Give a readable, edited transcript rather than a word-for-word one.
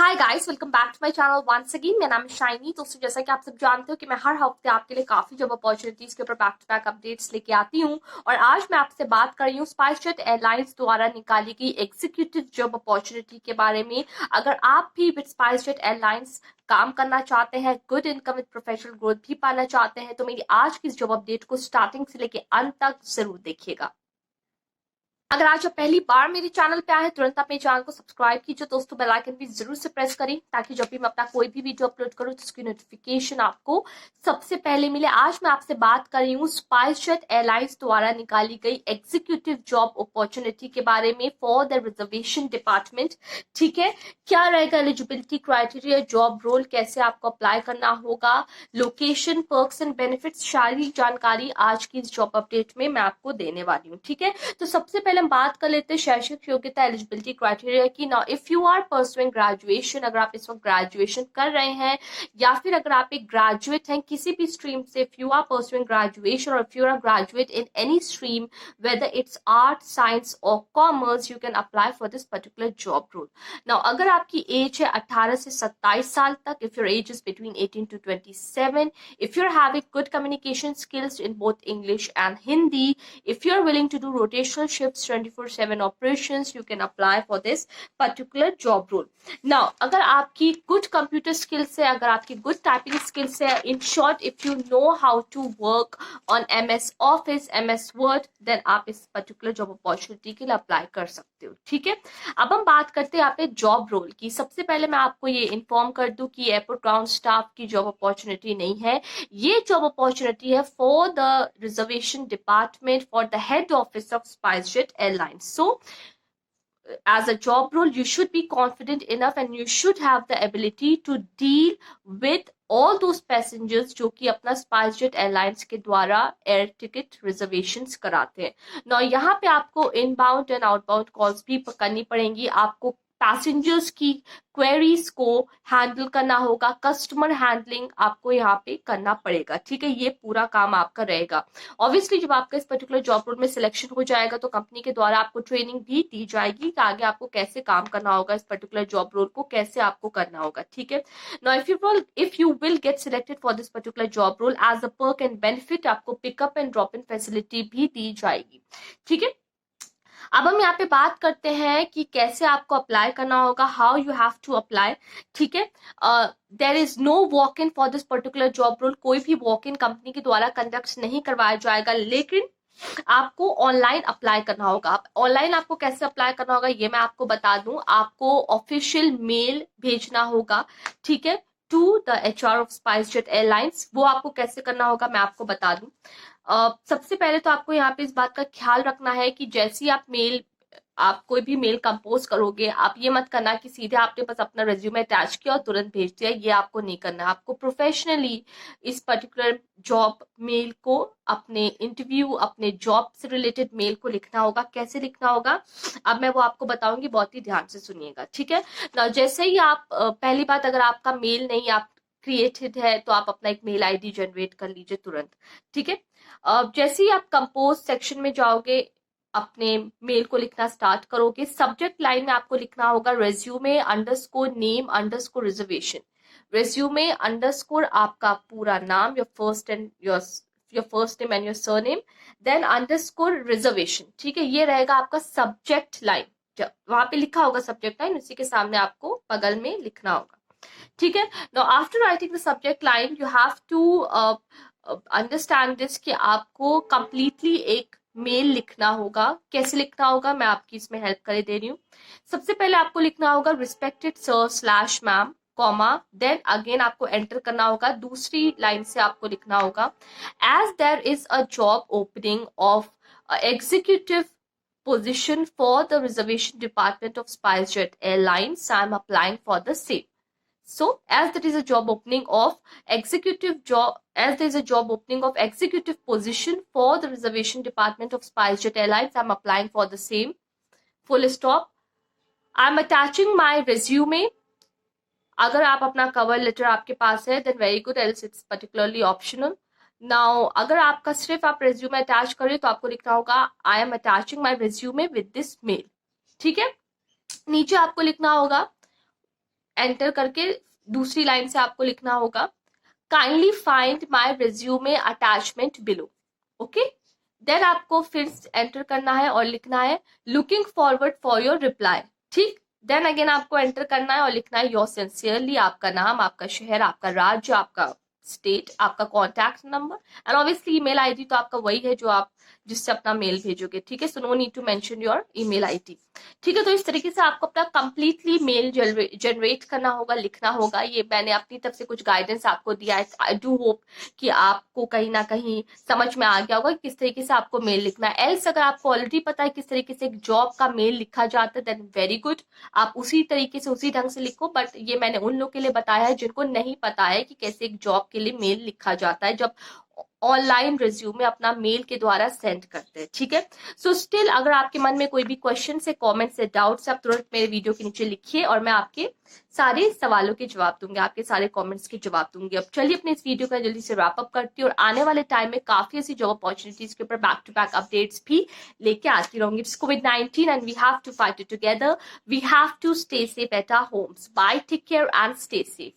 Hi guys, welcome back to my channel once again. मेरा नाम है शाइनी। दोस्तों, जैसा कि आप सब जानते हो कि मैं हर हफ्ते आपके लिए काफी जॉब अपॉर्चुनिटीज के ऊपर बैक टू बैक अपडेट्स लेके आती हूँ। और आज मैं आपसे बात कर रही हूँ स्पाइसजेट एयरलाइंस द्वारा निकाली गई एग्जीक्यूटिव जॉब अपॉर्चुनिटी के बारे में। अगर आप भी विद स्पाइसजेट एयरलाइंस काम करना चाहते हैं, good income with professional growth भी पाना चाहते हैं, तो मेरी आज की इस जॉब अपडेट को स्टार्टिंग से लेके अंत तक जरूर देखिएगा। अगर आज आप पहली बार मेरे चैनल पे आए हैं, तुरंत अपने चैनल को सब्सक्राइब कीजिए दोस्तों। बेल आइकन भी जरूर से प्रेस करें ताकि जब भी मैं अपना कोई भी वीडियो अपलोड करूं तो उसकी नोटिफिकेशन आपको सबसे पहले मिले। आज मैं आपसे बात कर रही हूँ स्पाइसजेट एयरलाइंस द्वारा निकाली गई एग्जीक्यूटिव जॉब अपॉर्चुनिटी के बारे में फॉर द रिजर्वेशन डिपार्टमेंट। ठीक है, क्या रहेगा एलिजिबिलिटी क्राइटेरिया, जॉब रोल, कैसे आपको अप्लाई करना होगा, लोकेशन, पर्क्स एंड बेनिफिट्स, सारी जानकारी आज की इस जॉब अपडेट में मैं आपको देने वाली हूँ। ठीक है, तो सबसे पहले हम बात कर लेते हैं शैक्षिक योग्यता एलिजिबिलिटी क्राइटेरिया की। Now if you are pursuing graduation, अगर आप इस वक्त ग्रेजुएशन कर रहे हैं या फिर अगर आप एक ग्रेजुएट हैं किसी भी स्ट्रीम से, if you are pursuing graduation और if you are graduate in any stream whether it's art, science और commerce, you can apply for this particular job role. Now अगर आपकी एज है 18 से 27 साल तक, if your age is between 18 to 27, if you're having good communication skills in both English and Hindi, if you're willing to do rotational shifts 24/7 operations, you can apply for this particular job role. Now अगर आपकी good computer skills है, अगर आपकी good typing skills है, in short if you know how to work on MS Office, MS Word, then आप इस particular job opportunity के लिए apply कर सकते हो। ठीक है, अब हम बात करते हैं यहाँ पे जॉब रोल की। सबसे पहले मैं आपको ये इन्फॉर्म कर दूं कि एयरपोर्ट ग्राउंड स्टाफ की जॉब अपॉर्चुनिटी नहीं है। ये जॉब अपॉर्चुनिटी है for the reservation department for the head office of SpiceJet airlines. So as a job role you should be confident enough and you should have the ability to deal with all those passengers जो कि अपना SpiceJet airlines के द्वारा air ticket reservations कराते हैं। ना यहाँ पे आपको इनबाउंड एंड आउटबाउंड कॉल्स भी करनी पड़ेंगी, आपको पैसेंजर्स की क्वेरीज को हैंडल करना होगा, कस्टमर हैंडलिंग आपको यहाँ पे करना पड़ेगा। ठीक है, ये पूरा काम आपका रहेगा। ऑब्वियसली जब आपका इस पर्टिकुलर जॉब रोल में सिलेक्शन हो जाएगा तो कंपनी के द्वारा आपको ट्रेनिंग भी दी जाएगी कि आगे आपको कैसे काम करना होगा, इस पर्टिकुलर जॉब रोल को कैसे आपको करना होगा। ठीक है, now if you will get selected for this particular job role as a perk and benefit आपको pickup and drop in facility भी दी जाएगी। ठीक है, अब हम यहाँ पे बात करते हैं कि कैसे आपको अप्लाई करना होगा, how you have to apply. ठीक है, there is no walk in for this particular job role. कोई भी वॉक इन कंपनी के द्वारा कंडक्ट नहीं करवाया जाएगा, लेकिन आपको ऑनलाइन अप्लाई करना होगा। ऑनलाइन आपको कैसे अप्लाई करना होगा ये मैं आपको बता दूं। आपको ऑफिशियल मेल भेजना होगा, ठीक है, to the HR of SpiceJet airlines. वो आपको कैसे करना होगा मैं आपको बता दूं। सबसे पहले तो आपको यहाँ पे इस बात का ख्याल रखना है कि जैसे आप कोई भी मेल कंपोज करोगे, आप ये मत करना कि सीधे आपने बस अपना रेज्यूमे अटैच किया और तुरंत भेज दिया। ये आपको नहीं करना। आपको प्रोफेशनली इस पर्टिकुलर जॉब मेल को, अपने इंटरव्यू, अपने जॉब से रिलेटेड मेल को लिखना होगा। कैसे लिखना होगा अब मैं वो आपको बताऊंगी, बहुत ही ध्यान से सुनिएगा। ठीक है ना, जैसे ही आप पहली बात, अगर आपका मेल नहीं आप क्रिएटेड है तो आप अपना एक मेल ID जनरेट कर लीजिए तुरंत। ठीक है, जैसे ही आप कंपोज सेक्शन में जाओगे, अपने मेल को लिखना स्टार्ट करोगे, सब्जेक्ट लाइन में आपको लिखना होगा resume underscore name underscore reservation. Resume underscore आपका पूरा नाम, your first name and your surname, then underscore reservation. ठीक है, ये रहेगा आपका सब्जेक्ट लाइन। वहां पे लिखा होगा सब्जेक्ट लाइन, उसी के सामने आपको बगल में लिखना होगा। ठीक है, now after writing the subject line you have to understand this कि आपको कंप्लीटली एक मेल लिखना होगा। कैसे लिखना होगा मैं आपकी इसमें हेल्प कर दे रही हूँ। सबसे पहले आपको लिखना होगा respected sir slash ma'am, comma, then again आपको एंटर करना होगा। दूसरी लाइन से आपको लिखना होगा as there is a job opening of executive position for the reservation department of SpiceJet Airlines, I am applying for the same. So as there is a job opening of executive position for the reservation department of SpiceJet Airlines, I am applying for the same. Full stop. I am attaching my resume. अगर आप अपना cover letter आपके पास है then very good, else it's particularly optional. Now अगर आपका सिर्फ आप resume attach करें तो आपको लिखना होगा I am attaching my resume with this mail. ठीक है, नीचे आपको लिखना होगा एंटर करके दूसरी लाइन से आपको लिखना होगा kindly find my resume attachment below. Okay, then आपको फिर एंटर करना है और लिखना है looking forward for your reply. ठीक, देन अगेन आपको एंटर करना है और लिखना है योर सिंसियरली, आपका नाम, आपका शहर, आपका राज्य, आपका स्टेट, आपका contact number and obviously email ID तो आपका वही है जो आप जिससे अपना मेल भेजोगे। ठीक है, so no need to mention your email ID. ठीक है, तो इस तरीके से आपको अपना कंप्लीटली मेल जनरेट करना होगा, लिखना होगा। ये मैंने अपनी तरफ से कुछ गाइडेंस आपको दिया है। आई डू होप कि आपको कहीं ना कहीं समझ में आ गया होगा कि किस तरीके से आपको मेल लिखना है। एल्स अगर आपको ऑलरेडी पता है किस तरीके से एक जॉब का मेल लिखा जाता है देन वेरी गुड, आप उसी तरीके से उसी ढंग से लिखो। बट ये मैंने उन लोगों के लिए बताया है जिनको नहीं पता है कि कैसे एक जॉब के लिए मेल लिखा जाता है जब ऑनलाइन रिज्यूमे अपना मेल के द्वारा सेंड करते हैं। ठीक है, सो स्टिल अगर आपके मन में कोई भी क्वेश्चन से, कमेंट से, डाउट्स, आप तुरंत मेरे वीडियो के नीचे लिखिए और मैं आपके सारे सवालों के जवाब दूंगी, आपके सारे कमेंट्स के जवाब दूंगी। अब चलिए अपने इस वीडियो का जल्दी से रैप अप करती हूँ और आने वाले टाइम में काफी ऐसी जॉब अपॉर्चुनिटीज के ऊपर बैक टू बैक अपडेट्स भी लेके आती रहूंगी। It's COVID-19 and we have to fight it together. We have to stay safe at our homes. Bye, take care and stay safe.